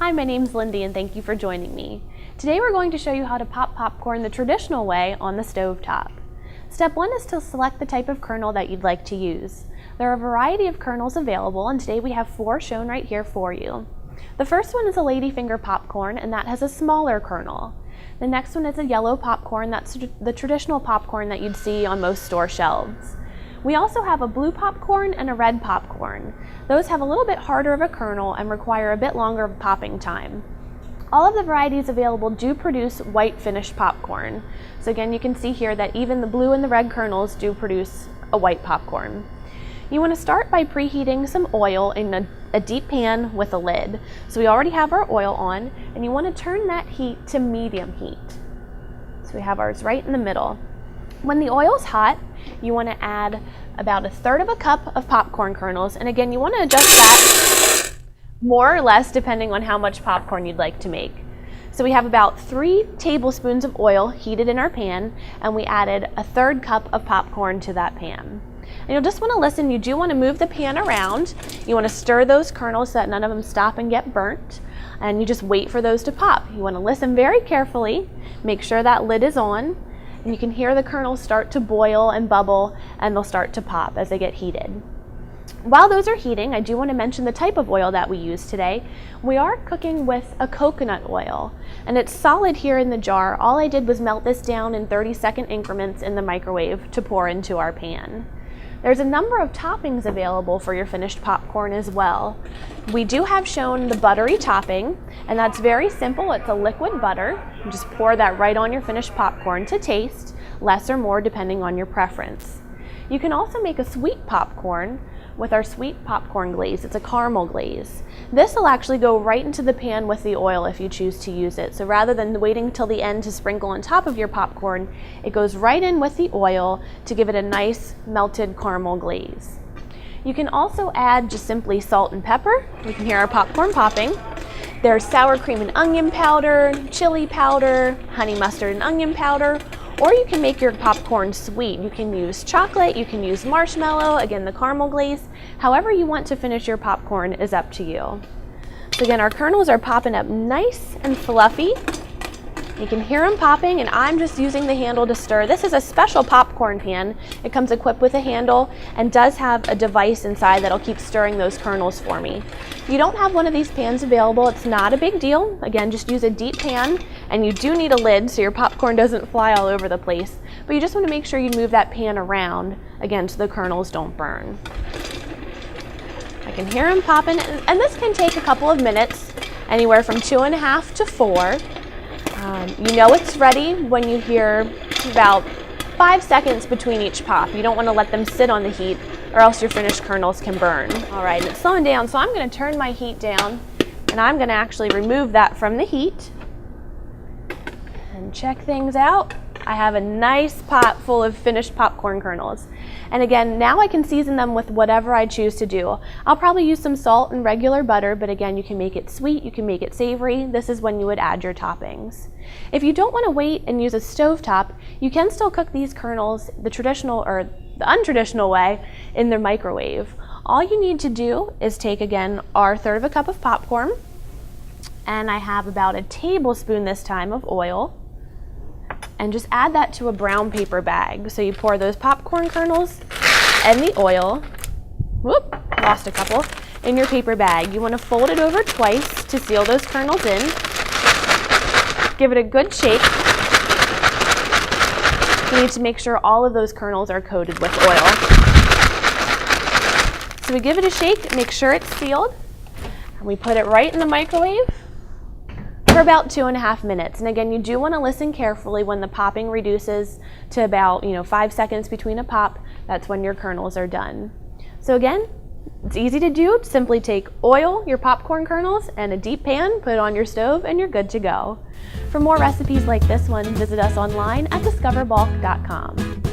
Hi, my name's Lindy and thank you for joining me. Today we're going to show you how to pop popcorn the traditional way on the stove top. Step 1 is to select the type of kernel that you'd like to use. There are a variety of kernels available and today we have 4 shown right here for you. The first one is a ladyfinger popcorn and that has a smaller kernel. The next one is a yellow popcorn, that's the traditional popcorn that you'd see on most store shelves. We also have a blue popcorn and a red popcorn. Those have a little bit harder of a kernel and require a bit longer of popping time. All of the varieties available do produce white finished popcorn. So again, you can see here that even the blue and the red kernels do produce a white popcorn. You want to start by preheating some oil in a deep pan with a lid. So we already have our oil on and you want to turn that heat to medium heat. So we have ours right in the middle. When the oil's hot, you want to add about 1/3 of a cup of popcorn kernels, and again you want to adjust that more or less depending on how much popcorn you'd like to make. So we have about 3 tablespoons of oil heated in our pan, and we added 1/3 cup of popcorn to that pan. And you'll just want to listen, you do want to move the pan around, you want to stir those kernels so that none of them stop and get burnt, and you just wait for those to pop. You want to listen very carefully, make sure that lid is on, and you can hear the kernels start to boil and bubble and they'll start to pop as they get heated. While those are heating, I do want to mention the type of oil that we use today. We are cooking with a coconut oil and it's solid here in the jar. All I did was melt this down in 30-second increments in the microwave to pour into our pan. There's a number of toppings available for your finished popcorn as well. We do have shown the buttery topping, and that's very simple. It's a liquid butter. You just pour that right on your finished popcorn to taste, less or more depending on your preference. You can also make a sweet popcorn with our sweet popcorn glaze. It's a caramel glaze. This will actually go right into the pan with the oil if you choose to use it. So rather than waiting till the end to sprinkle on top of your popcorn, it goes right in with the oil to give it a nice melted caramel glaze. You can also add just simply salt and pepper. You can hear our popcorn popping. There's sour cream and onion powder, chili powder, honey mustard and onion powder, or you can make your popcorn sweet. You can use chocolate, you can use marshmallow, again the caramel glaze. However you want to finish your popcorn is up to you. So again, our kernels are popping up nice and fluffy. You can hear them popping and I'm just using the handle to stir. This is a special popcorn pan. It comes equipped with a handle and does have a device inside that'll keep stirring those kernels for me. If you don't have one of these pans available, it's not a big deal. Again, just use a deep pan and you do need a lid so your popcorn doesn't fly all over the place. But you just want to make sure you move that pan around, again, so the kernels don't burn. I can hear them popping and this can take a couple of minutes, anywhere from 2.5 to 4. You know it's ready when you hear about 5 seconds between each pop. You don't want to let them sit on the heat or else your finished kernels can burn. All right, it's slowing down, so I'm going to turn my heat down and I'm going to actually remove that from the heat and check things out. I have a nice pot full of finished popcorn kernels. And again, now I can season them with whatever I choose to do. I'll probably use some salt and regular butter, but again, you can make it sweet, you can make it savory. This is when you would add your toppings. If you don't want to wait and use a stovetop, you can still cook these kernels the traditional or the untraditional way in the microwave. All you need to do is take, again, our 1/3 of a cup of popcorn, and I have about a tablespoon this time of oil, and just add that to a brown paper bag. So you pour those popcorn kernels and the oil, whoop, lost a couple, in your paper bag. You want to fold it over twice to seal those kernels in. Give it a good shake. You need to make sure all of those kernels are coated with oil. So we give it a shake, make sure it's sealed, and we put it right in the microwave for about 2.5 minutes. And again, you do want to listen carefully when the popping reduces to about 5 seconds between a pop. That's when your kernels are done. So again, it's easy to do. Simply take oil, your popcorn kernels, and a deep pan, put it on your stove, and you're good to go. For more recipes like this one, visit us online at discoverbulk.com.